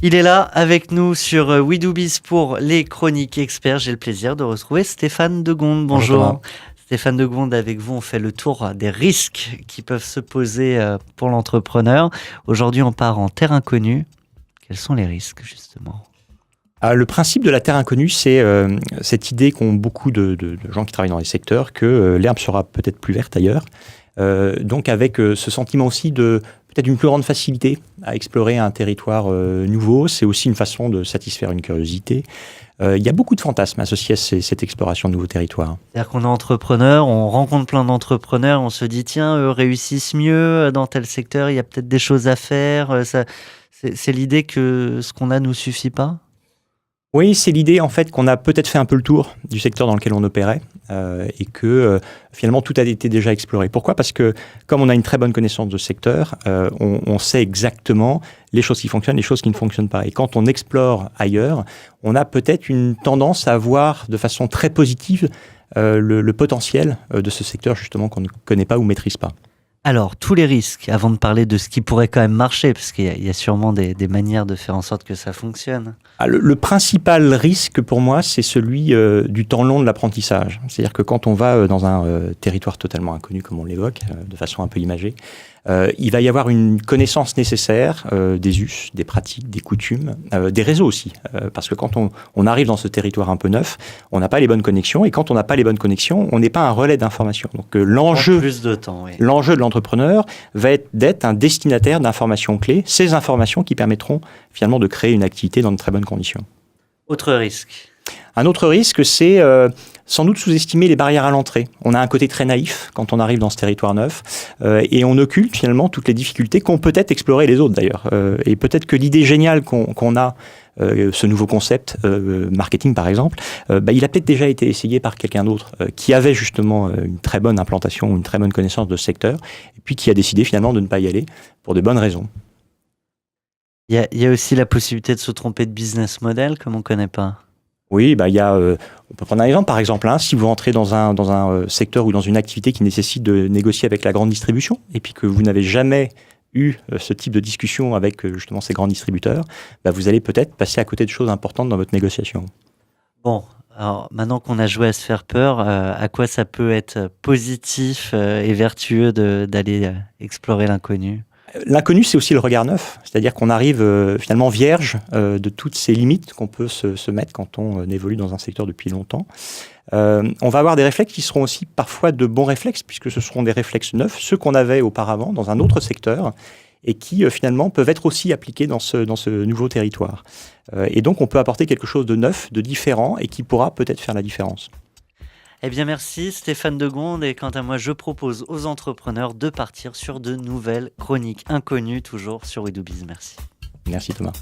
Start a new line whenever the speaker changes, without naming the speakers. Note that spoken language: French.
Il est là avec nous sur We Do Biz pour les chroniques experts. J'ai le plaisir de retrouver Stéphane Degonde.
Bonjour Thomas.
Bonjour. Stéphane Degonde, avec vous, on fait le tour des risques qui peuvent se poser pour l'entrepreneur. Aujourd'hui, on part en terre inconnue. Quels sont les risques, justement ?
Le principe de la terre inconnue, c'est cette idée qu'ont beaucoup de gens qui travaillent dans les secteurs que l'herbe sera peut-être plus verte ailleurs. Donc avec ce sentiment aussi de peut-être une plus grande facilité à explorer un territoire nouveau. C'est aussi une façon de satisfaire une curiosité. Il y a beaucoup de fantasmes associés à cette exploration de nouveaux territoires.
C'est-à-dire qu'on est entrepreneur, on rencontre plein d'entrepreneurs, on se dit tiens, eux réussissent mieux dans tel secteur, il y a peut-être des choses à faire. C'est l'idée que ce qu'on a nous suffit pas ?
Oui, c'est l'idée en fait qu'on a peut-être fait un peu le tour du secteur dans lequel on opérait et que finalement tout a été déjà exploré. Pourquoi ? Parce que comme on a une très bonne connaissance de ce secteur, on sait exactement les choses qui fonctionnent, les choses qui ne fonctionnent pas. Et quand on explore ailleurs, on a peut-être une tendance à voir de façon très positive le potentiel de ce secteur justement qu'on ne connaît pas ou maîtrise pas.
Alors, tous les risques, avant de parler de ce qui pourrait quand même marcher, parce qu'il y a sûrement des manières de faire en sorte que ça fonctionne.
Le principal risque pour moi, c'est celui du temps long de l'apprentissage. C'est-à-dire que quand on va dans un territoire totalement inconnu, comme on l'évoque, de façon un peu imagée, il va y avoir une connaissance nécessaire des us, des pratiques, des coutumes, des réseaux aussi. Parce que quand on arrive dans ce territoire un peu neuf, on n'a pas les bonnes connexions. Et quand on n'a pas les bonnes connexions, on n'est pas un relais d'informations. Donc l'enjeu de l'entrepreneur va être d'être un destinataire d'informations clés, ces informations qui permettront finalement de créer une activité dans de très bonnes conditions.
Autre risque.
Un autre risque, c'est sans doute sous-estimer les barrières à l'entrée. On a un côté très naïf quand on arrive dans ce territoire neuf et on occulte finalement toutes les difficultés qu'ont peut-être exploré les autres d'ailleurs. Et peut-être que l'idée géniale qu'on a, ce nouveau concept marketing par exemple, il a peut-être déjà été essayé par quelqu'un d'autre qui avait justement une très bonne implantation, une très bonne connaissance de ce secteur et puis qui a décidé finalement de ne pas y aller pour de bonnes raisons.
Il y a aussi la possibilité de se tromper de business model, comme on ne connaît pas.
Oui, on peut prendre un exemple. Par exemple, si vous entrez dans un secteur ou dans une activité qui nécessite de négocier avec la grande distribution, et puis que vous n'avez jamais eu ce type de discussion avec justement ces grands distributeurs, vous allez peut-être passer à côté de choses importantes dans votre négociation.
Bon, alors maintenant qu'on a joué à se faire peur, à quoi ça peut être positif et vertueux d'aller explorer l'inconnu ?
L'inconnu, c'est aussi le regard neuf, c'est-à-dire qu'on arrive finalement vierge de toutes ces limites qu'on peut se mettre quand on évolue dans un secteur depuis longtemps. On va avoir des réflexes qui seront aussi parfois de bons réflexes, puisque ce seront des réflexes neufs, ceux qu'on avait auparavant dans un autre secteur, et qui finalement peuvent être aussi appliqués dans ce nouveau territoire. Et donc on peut apporter quelque chose de neuf, de différent, et qui pourra peut-être faire la différence.
Eh bien merci Stéphane Degonde, et quant à moi je propose aux entrepreneurs de partir sur de nouvelles chroniques inconnues toujours sur We Do Biz. Merci.
Merci Thomas.